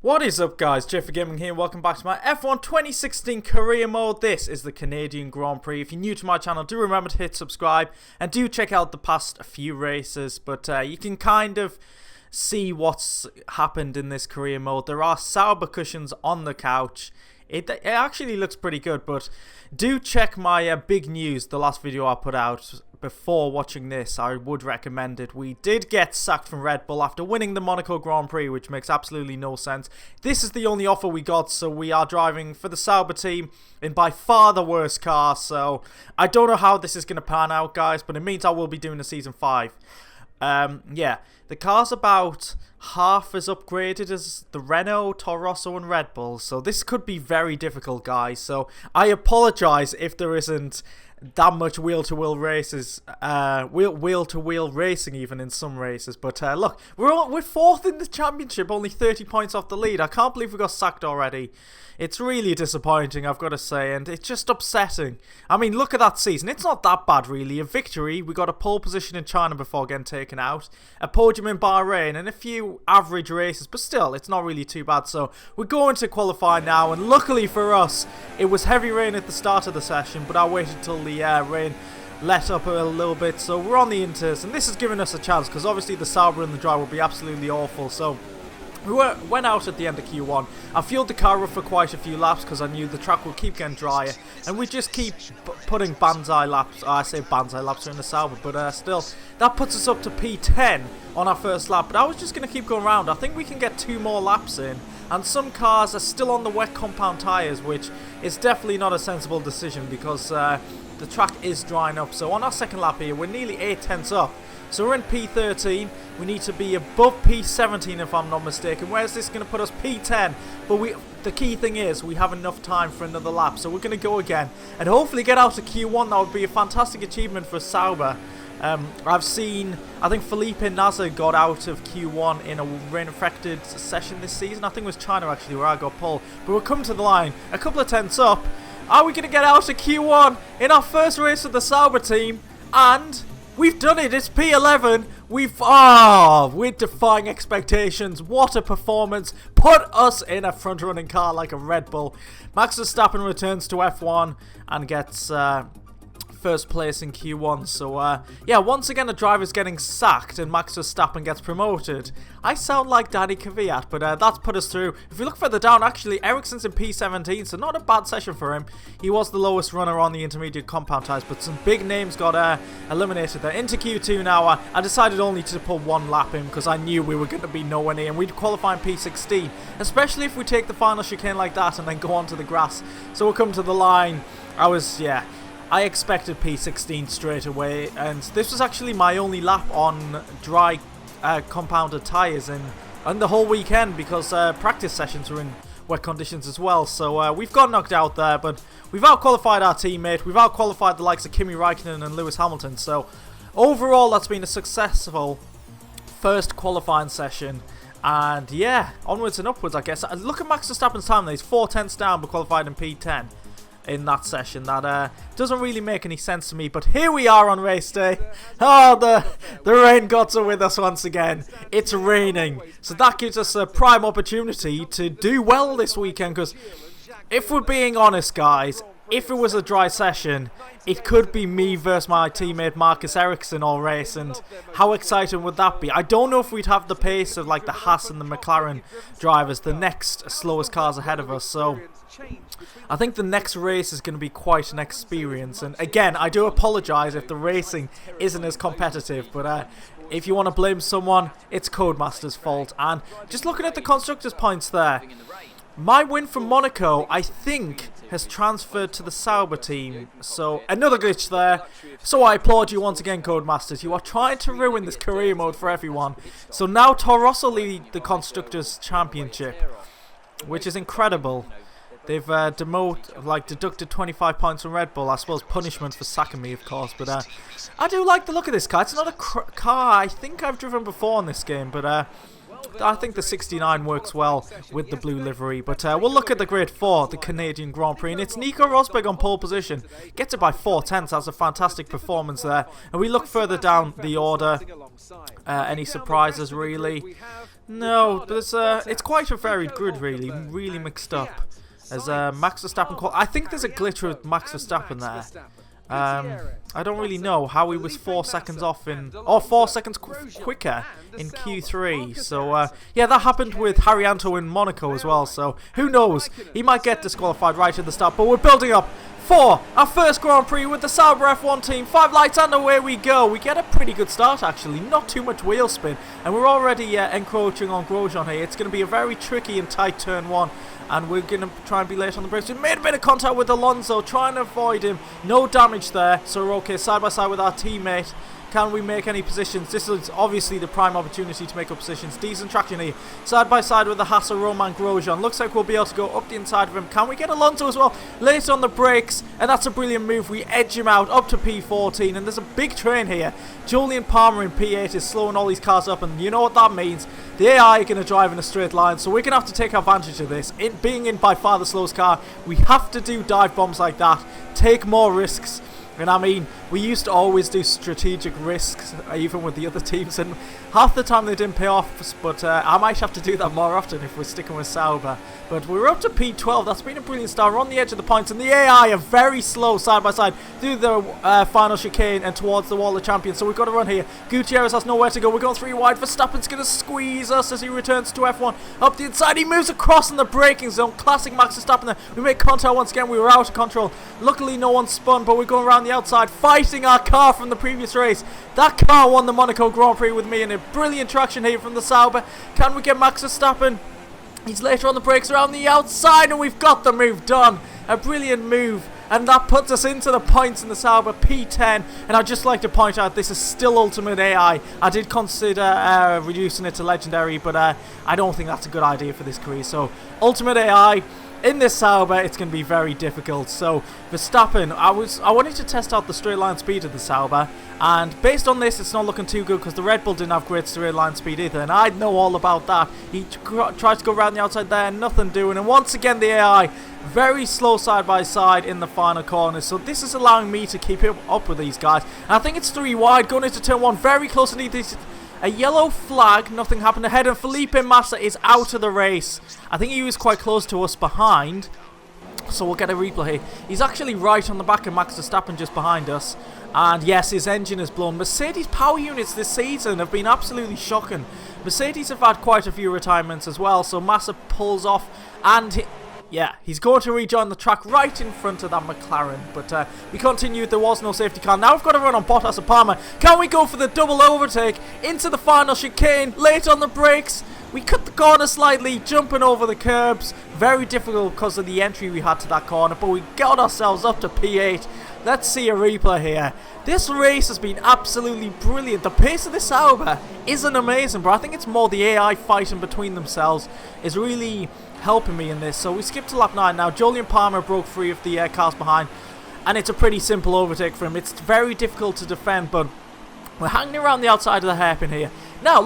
What is up, guys? JayFerGaming here. Welcome back to my F1 2016 career mode. This is the Canadian Grand Prix. If you're new to my channel, do remember to hit subscribe and do check out the past few races. But you can kind of see what's happened in this career mode. There are Sauber cushions on the couch. It actually looks pretty good, but do check my big news, the last video I put out. Before watching this, I would recommend it. We did get sacked from Red Bull after winning the Monaco Grand Prix, which makes absolutely no sense. This is the only offer we got, so we are driving for the Sauber team in by far the worst car. So I don't know how this is going to pan out, guys, but it means I will be doing the Season 5. Yeah, the car's about half as upgraded as the Renault, Toro Rosso and Red Bull, so this could be very difficult, guys. So I apologise if there isn't that much wheel-to-wheel races, wheel-to-wheel racing even in some races. But look, we're fourth in the championship, only 30 points off the lead. I can't believe we got sacked already. It's really disappointing, I've got to say, and it's just upsetting. I mean, look at that season. It's not that bad, really. A victory, we got a pole position in China before getting taken out, a podium in Bahrain, and a few average races, but still, it's not really too bad. So we're going to qualify now, and luckily for us, it was heavy rain at the start of the session, but I waited till the rain let up a little bit, so we're on the inters, and this has given us a chance, because obviously the Sauber and the dry will be absolutely awful. So we went out at the end of Q1. I fueled the car up for quite a few laps because I knew the track would keep getting drier, and we just keep putting banzai laps. I say banzai laps are in the Sauber, but still, that puts us up to P10 on our first lap. But I was just going to keep going around. I think we can get 2 more laps in, and some cars are still on the wet compound tyres, which is definitely not a sensible decision because the track is drying up. So on our second lap here, we're nearly 8 tenths up. So we're in P13, we need to be above P17 if I'm not mistaken. Where's this going to put us? P10. But the key thing is we have enough time for another lap. So we're going to go again and hopefully get out of Q1. That would be a fantastic achievement for Sauber. I've seen, I think Felipe Nasr got out of Q1 in a rain-affected session this season. I think it was China actually where I got pulled. But we're coming to the line, a couple of tenths up. Are we going to get out of Q1 in our first race with the Sauber team? And we've done it. It's P11. We're defying expectations. What a performance. Put us in a front-running car like a Red Bull. Max Verstappen returns to F1 and gets first place in Q1. So yeah, once again the driver's getting sacked and Max Verstappen gets promoted. I sound like Danny Kvyat, but that's put us through. If you look further down, actually Ericsson's in P17, so not a bad session for him. He was the lowest runner on the intermediate compound tyres, but some big names got eliminated there. Into Q2 now. I decided only to put 1 lap in because I knew we were going to be nowhere near, and we'd qualify in P16, especially if we take the final chicane like that and then go onto the grass. So we'll come to the line. I expected P16 straight away, and this was actually my only lap on dry compounded tyres in the whole weekend because practice sessions were in wet conditions as well. So we've got knocked out there, but we've out-qualified our teammate. We've out-qualified the likes of Kimi Räikkönen and Lewis Hamilton. So overall, that's been a successful first qualifying session. And yeah, onwards and upwards, I guess. Look at Max Verstappen's time there. He's 4 tenths down, but qualified in P10. In that session. That doesn't really make any sense to me, but here we are on race day. Oh, the rain gods are with us once again. It's raining, so that gives us a prime opportunity to do well this weekend, because if we're being honest, guys, if it was a dry session, it could be me versus my teammate Marcus Ericsson all race, and how exciting would that be? I don't know if we'd have the pace of like the Haas and the McLaren drivers, the next slowest cars ahead of us. So I think the next race is going to be quite an experience. And again, I do apologise if the racing isn't as competitive, but if you want to blame someone, it's Codemaster's fault. And just looking at the constructors' points there, my win from Monaco, I think, has transferred to the Sauber team. So another glitch there. So I applaud you once again, Codemasters. You are trying to ruin this career mode for everyone. So now Toro Rosso lead the Constructors' Championship, which is incredible. They've deducted 25 points from Red Bull. I suppose punishment for sacking me, of course. But I do like the look of this car. It's not a car I think I've driven before in this game, but I think the 69 works well with the blue livery. But we'll look at the Grade 4, the Canadian Grand Prix. And it's Nico Rosberg on pole position. Gets it by 4 tenths. That's a fantastic performance there. And we look further down the order. Any surprises, really? No, but it's quite a varied grid, really mixed up. As Max Verstappen, I think there's a glitch with Max Verstappen there. I don't really know how he was 4 seconds off in, or 4 seconds quicker in Q3. So yeah, that happened with Haryanto in Monaco as well. So who knows? He might get disqualified right at the start. But we're building up for our first Grand Prix with the Sauber F1 team. 5 lights and away we go. We get a pretty good start actually, not too much wheel spin, and we're already encroaching on Grosjean here. It's going to be a very tricky and tight turn 1. And we're going to try and be late on the brakes. We made a bit of contact with Alonso, trying to avoid him. No damage there, so we're okay side by side with our teammate. Can we make any positions? This is obviously the prime opportunity to make up positions. Decent traction here. Side by side with the Haas Roman Grosjean. Looks like we'll be able to go up the inside of him. Can we get Alonso as well? Late on the brakes. And that's a brilliant move. We edge him out up to P14. And there's a big train here. Julian Palmer in P8 is slowing all these cars up. And you know what that means. The AI are going to drive in a straight line. So we're going to have to take advantage of this. Being in by far the slowest car, we have to do dive bombs like that. Take more risks. And I mean, we used to always do strategic risks, even with the other teams, and half the time they didn't pay off, but I might have to do that more often if we're sticking with Sauber. But we're up to P12, that's been a brilliant start. We're on the edge of the points, and the AI are very slow side by side through the final chicane and towards the wall of champions, so we've got to run here. Gutierrez has nowhere to go, we're going 3 wide. Verstappen's going to squeeze us as he returns to F1. Up the inside, he moves across in the braking zone. Classic Max Verstappen there. We make contact once again, we were out of control. Luckily no one spun, but we're going around the outside, fighting our car from the previous race. That car won the Monaco Grand Prix with me, and a brilliant traction here from the Sauber. Can we get Max Verstappen? He's later on the brakes around the outside, and we've got the move done. A brilliant move, and that puts us into the points in the Sauber P10. And I'd just like to point out, this is still Ultimate AI. I did consider reducing it to Legendary, but I don't think that's a good idea for this career. So Ultimate AI. In this Sauber, it's going to be very difficult. So Verstappen, I wanted to test out the straight line speed of the Sauber, and based on this, it's not looking too good because the Red Bull didn't have great straight line speed either, and I know all about that. He tries to go around the outside there, nothing doing, and once again the AI very slow side by side in the final corner. So this is allowing me to keep up with these guys. And I think it's 3 wide going into turn 1, very close indeed. A yellow flag, nothing happened ahead, and Felipe Massa is out of the race. I think he was quite close to us behind, so we'll get a replay here. He's actually right on the back of Max Verstappen just behind us. And yes, his engine is blown. Mercedes power units this season have been absolutely shocking. Mercedes have had quite a few retirements as well, so Massa pulls off, and yeah, he's going to rejoin the track right in front of that McLaren. But we continued, there was no safety car. Now we've got to run on Bottas and Palmer. Can we go for the double overtake into the final chicane? Late on the brakes. We cut the corner slightly, jumping over the curbs. Very difficult because of the entry we had to that corner, but we got ourselves up to P8. Let's see a replay here. This race has been absolutely brilliant. The pace of this Sauber isn't amazing, but I think it's more the AI fighting between themselves is really helping me in this. So we skip to lap 9 now. Julian Palmer broke free of the cars behind, and it's a pretty simple overtake for him. It's very difficult to defend, but we're hanging around the outside of the hairpin here. Now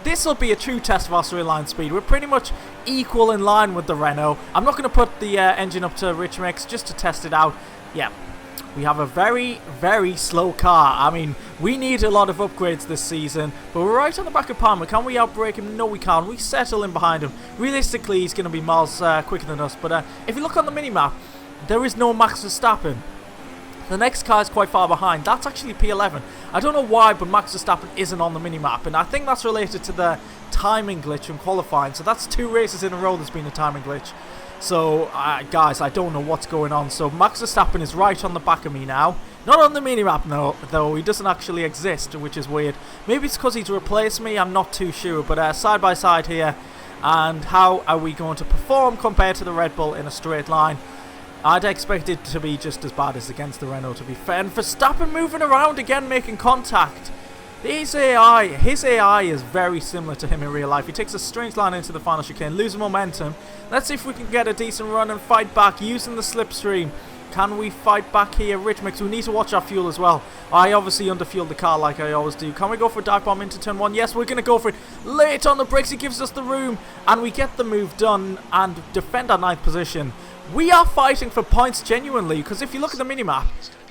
this will be a true test of our straight line speed. We're pretty much equal in line with the Renault. I'm not going to put the engine up to Rich Mix just to test it out. Yeah, we have a very slow car. I mean, we need a lot of upgrades this season, but we're right on the back of Palmer. Can we outbrake him? No, we can't. We settle in behind him. Realistically, he's going to be miles quicker than us, but if you look on the minimap, there is no Max Verstappen. The next car is quite far behind. That's actually P11. I don't know why, but Max Verstappen isn't on the minimap, and I think that's related to the timing glitch in qualifying. So that's 2 races in a row there's been a timing glitch. So, guys, I don't know what's going on. So Max Verstappen is right on the back of me now. Not on the minimap, no, though. He doesn't actually exist, which is weird. Maybe it's because he's replaced me. I'm not too sure. But side by side here. And how are we going to perform compared to the Red Bull in a straight line? I'd expect it to be just as bad as against the Renault, to be fair. And Verstappen moving around again, making contact. His AI is very similar to him in real life. He takes a straight line into the final chicane, loses momentum. Let's see if we can get a decent run and fight back using the slipstream. Can we fight back here? Rich Mix, we need to watch our fuel as well. I obviously underfueled the car like I always do. Can we go for a dive bomb into turn 1? Yes, we're going to go for it. Late on the brakes, he gives us the room. And we get the move done and defend our 9th position. We are fighting for points genuinely, because if you look at the minimap,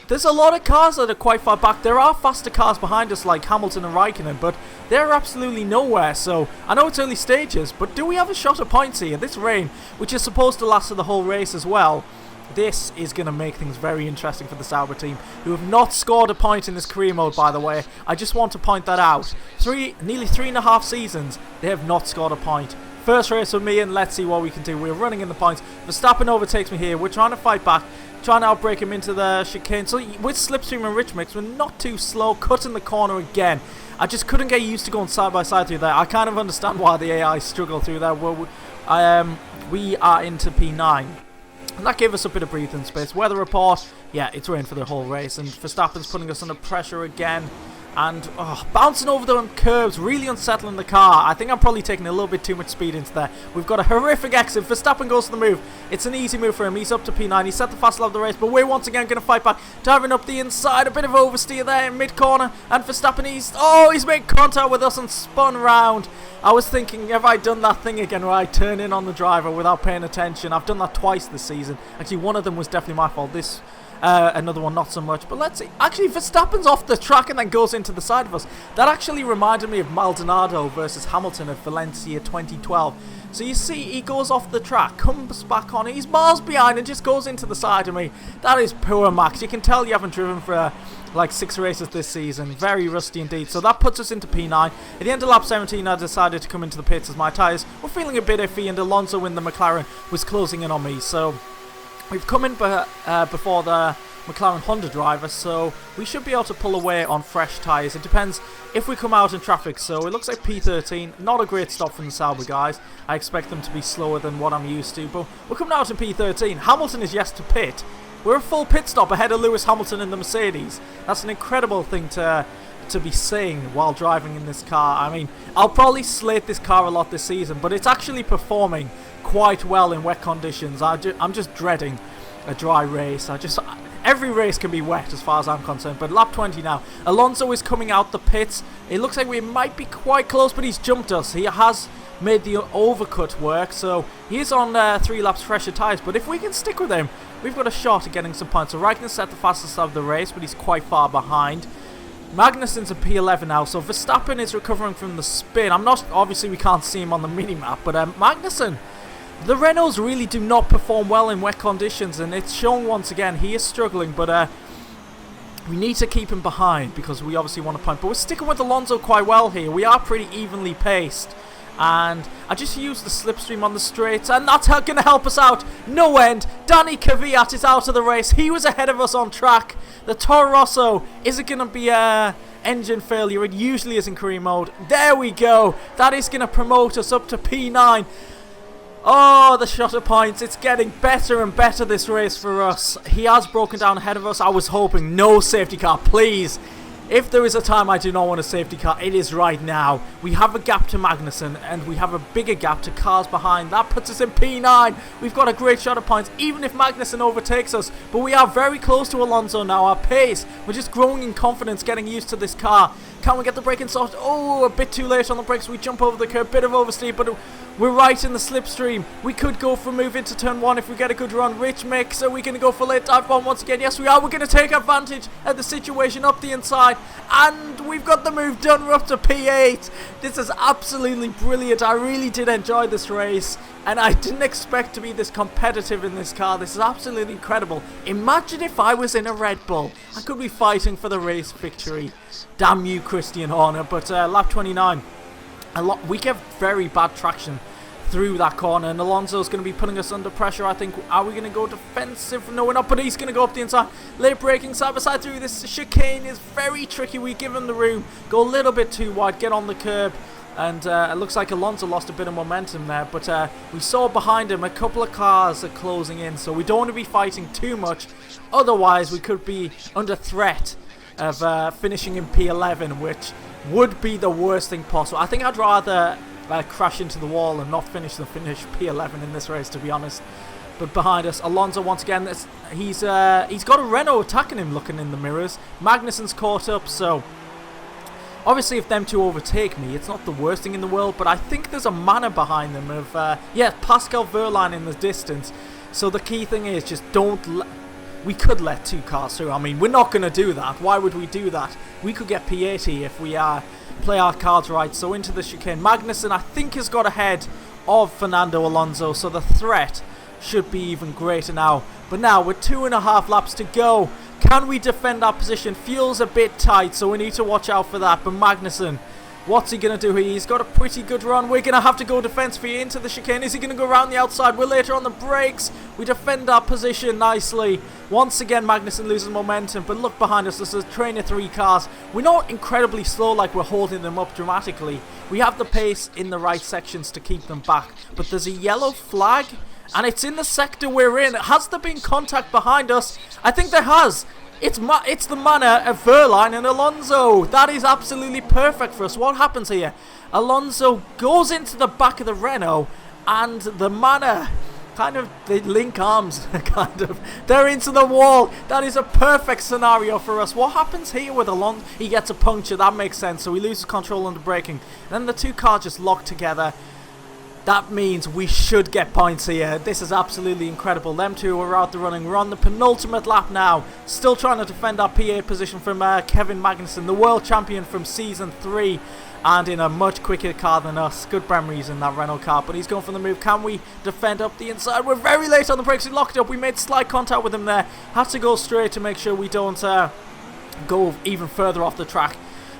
there's a lot of cars that are quite far back. There are faster cars behind us like Hamilton and Raikkonen, but they're absolutely nowhere. So I know it's early stages, but do we have a shot at points here? This rain, which is supposed to last for the whole race as well, this is going to make things very interesting for the Sauber team, who have not scored a point in this career mode, by the way. I just want to point that out. Nearly 3.5 seasons, they have not scored a point. First race with me, and let's see what we can do. We're running in the points. Verstappen overtakes me here. We're trying to fight back, trying to outbrake him into the chicane. So with Slipstream and Rich Mix, we're not too slow. Cutting the corner again. I just couldn't get used to going side by side through there. I kind of understand why the AI struggle through there. We are into P9. And that gave us a bit of breathing space. Weather report, yeah, it's rained for the whole race. And Verstappen's putting us under pressure again. And bouncing over the curbs, really unsettling the car. I think I'm probably taking a little bit too much speed into there. We've got a horrific exit. Verstappen goes to the move. It's an easy move for him. He's up to P9. He set the fast lap of the race, but we're once again going to fight back. Driving up the inside. A bit of oversteer there in mid-corner. And Verstappen, he's made contact with us and spun round. I was thinking, have I done that thing again where I turn in on the driver without paying attention? I've done that twice this season. Actually, one of them was definitely my fault. Another one not so much, but let's see. Actually, Verstappen's off the track and then goes into the side of us. That actually reminded me of Maldonado versus Hamilton at Valencia 2012. So you see, he goes off the track, comes back on, he's miles behind and just goes into the side of me. That is poor, Max. You can tell you haven't driven for like 6 races this season. Very rusty indeed. So that puts us into P9. At the end of lap 17, I decided to come into the pits as my tyres were feeling a bit iffy, and Alonso in the McLaren was closing in on me. So we've come in before the McLaren Honda driver, so we should be able to pull away on fresh tyres. It depends if we come out in traffic. So it looks like P13, not a great stop from the Sauber guys. I expect them to be slower than what I'm used to, but we're coming out in P13. Hamilton is yet to pit. We're a full pit stop ahead of Lewis Hamilton in the Mercedes. That's an incredible thing to be saying while driving in this car. I mean, I'll probably slate this car a lot this season, but it's actually performing quite well in wet conditions. I'm just dreading a dry race. Every race can be wet as far as I'm concerned. But lap 20 now. Alonso is coming out the pits. It looks like we might be quite close, but he's jumped us. He has made the overcut work, so he's on 3 laps fresher tyres. But if we can stick with him, we've got a shot at getting some points. So Raikkonen set the fastest of the race, but he's quite far behind. Magnussen's a P11 now, so Verstappen is recovering from the spin. Obviously we can't see him on the mini-map, but Magnussen, the Renaults really do not perform well in wet conditions, and it's shown once again. He is struggling, but we need to keep him behind because we obviously want a point. But we're sticking with Alonso quite well here. We are pretty evenly paced, and I just used the slipstream on the straights, and that's going to help us out. No end. Danny Kvyat is out of the race. He was ahead of us on track. The Toro Rosso, is it going to be engine failure? It usually is in career mode. There we go. That is going to promote us up to P9. Oh, the shot of points. It's getting better and better this race for us. He has broken down ahead of us. I was hoping no safety car, please. If there is a time I do not want a safety car, it is right now. We have a gap to Magnussen, and we have a bigger gap to cars behind. That puts us in P9. We've got a great shot of points, even if Magnussen overtakes us. But we are very close to Alonso now. Our pace, we're just growing in confidence, getting used to this car. Can we get the braking soft? Oh, a bit too late on the brakes. We jump over the curb, bit of oversteer, but we're right in the slipstream. We could go for a move into turn 1 if we get a good run. Rich mix, are we going to go for late dive bomb once again? Yes, we are. We're going to take advantage of the situation up the inside. And we've got the move done. We're up to P8. This is absolutely brilliant. I really did enjoy this race, and I didn't expect to be this competitive in this car. This is absolutely incredible. Imagine if I was in a Red Bull. I could be fighting for the race victory. Damn you, Christian Horner. But lap 29, we get very bad traction through that corner, and Alonso's going to be putting us under pressure. I think, are we going to go defensive? No, we're not, but he's going to go up the inside. Late braking side by side through this chicane is very tricky. We give him the room, go a little bit too wide, get on the curb, and it looks like Alonso lost a bit of momentum there, but we saw behind him a couple of cars are closing in, so we don't want to be fighting too much. Otherwise, we could be under threat of finishing in P11, which would be the worst thing possible. I think I'd rather crash into the wall and not finish P11 in this race, to be honest. But behind us, Alonso once again. He's got a Renault attacking him, looking in the mirrors. Magnussen's caught up, so obviously if them two overtake me, it's not the worst thing in the world. But I think there's a manner behind them of Pascal Wehrlein in the distance. So the key thing is just don't we could let 2 cars through. I mean, we're not going to do that. Why would we do that? We could get P80 if we play our cards right. So into the chicane. Magnussen, I think, has got ahead of Fernando Alonso, so the threat should be even greater now. But now, with 2.5 laps to go, can we defend our position? Fuel's a bit tight, so we need to watch out for that. But Magnussen, what's he going to do here? He's got a pretty good run. We're going to have to go defensively into the chicane. Is he going to go around the outside? We're later on the brakes. We defend our position nicely. Once again, Magnussen loses momentum. But look behind us. There's a train of 3 cars. We're not incredibly slow like we're holding them up dramatically. We have the pace in the right sections to keep them back. But there's a yellow flag, and it's in the sector we're in. Has there been contact behind us? I think there has. It's the manner of Verline and Alonso. That is absolutely perfect for us. What happens here? Alonso goes into the back of the Renault, and the manner, they link arms, They're into the wall. That is a perfect scenario for us. What happens here with Alonso? He gets a puncture. That makes sense. So he loses control under braking. Then the 2 cars just lock together. That means we should get points here. This is absolutely incredible. Them 2 are out the running. We're on the penultimate lap now. Still trying to defend our P8 position from Kevin Magnussen, the world champion from Season 3. And in a much quicker car than us. Good memories in that Renault car. But he's going for the move. Can we defend up the inside? We're very late on the brakes. We locked up. We made slight contact with him there. Had to go straight to make sure we don't go even further off the track.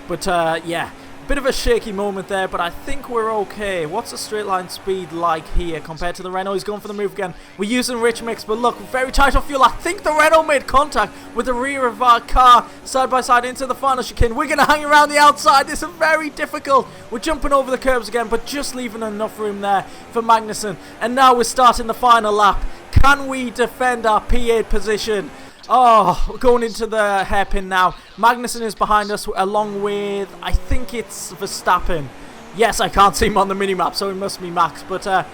But yeah. Bit of a shaky moment there, but I think we're okay. What's the straight line speed like here compared to the Renault? He's going for the move again. We're using rich mix, but look, very tight on fuel. I think the Renault made contact with the rear of our car, side by side into the final chicane. We're going to hang around the outside. This is very difficult. We're jumping over the curbs again, but just leaving enough room there for Magnussen. And now we're starting the final lap. Can we defend our P8 position? Oh, going into the hairpin now. Magnussen is behind us along with, I think it's Verstappen. Yes, I can't see him on the minimap, so it must be Max. But I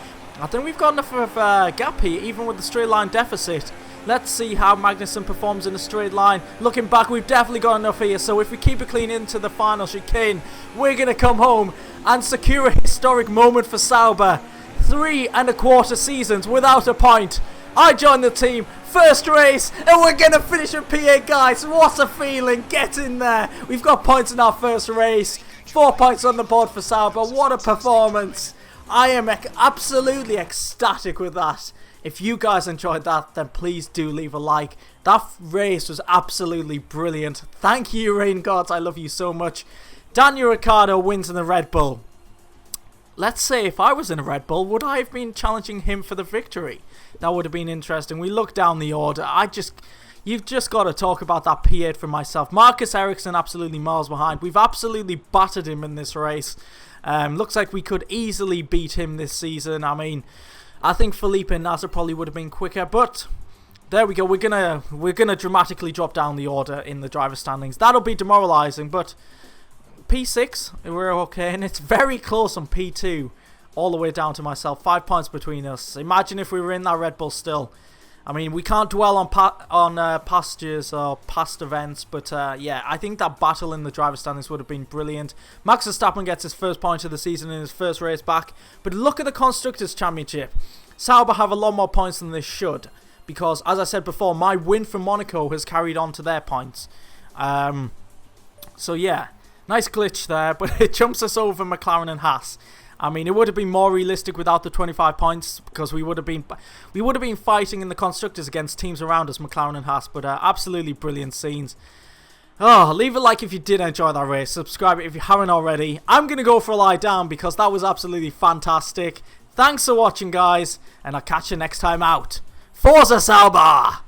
think we've got enough of a gap here, even with the straight line deficit. Let's see how Magnussen performs in a straight line. Looking back, we've definitely got enough here. So if we keep it clean into the final chicane, we're going to come home and secure a historic moment for Sauber. 3.25 seasons without a point. I joined the team, first race, and we're going to finish with P8, guys. What a feeling. Get in there. We've got points in our first race. 4 points on the board for Sauber. What a performance. I am absolutely ecstatic with that. If you guys enjoyed that, then please do leave a like. That race was absolutely brilliant. Thank you, Rain Gods. I love you so much. Daniel Ricciardo wins in the Red Bull. Let's say if I was in a Red Bull, would I have been challenging him for the victory? That would have been interesting. We look down the order. You've just got to talk about that P8 for myself. Marcus Ericsson absolutely miles behind. We've absolutely battered him in this race. Looks like we could easily beat him this season. I mean, I think Felipe Nasser probably would have been quicker, but there we go. We're gonna dramatically drop down the order in the driver standings. That'll be demoralising, but P6, we're okay, and it's very close on P2, all the way down to myself. 5 points between us. Imagine if we were in that Red Bull still. I mean, we can't dwell on past years or past events, but yeah, I think that battle in the driver standings would have been brilliant. Max Verstappen gets his first point of the season in his first race back, but look at the Constructors' Championship. Sauber have a lot more points than they should, because, as I said before, my win from Monaco has carried on to their points. So yeah. Nice glitch there, but it jumps us over McLaren and Haas. I mean, it would have been more realistic without the 25 points, because we would have been fighting in the constructors against teams around us, McLaren and Haas. But absolutely brilliant scenes. Oh, leave a like if you did enjoy that race. Subscribe if you haven't already. I'm going to go for a lie down because that was absolutely fantastic. Thanks for watching, guys, and I'll catch you next time out. Forza Sauber!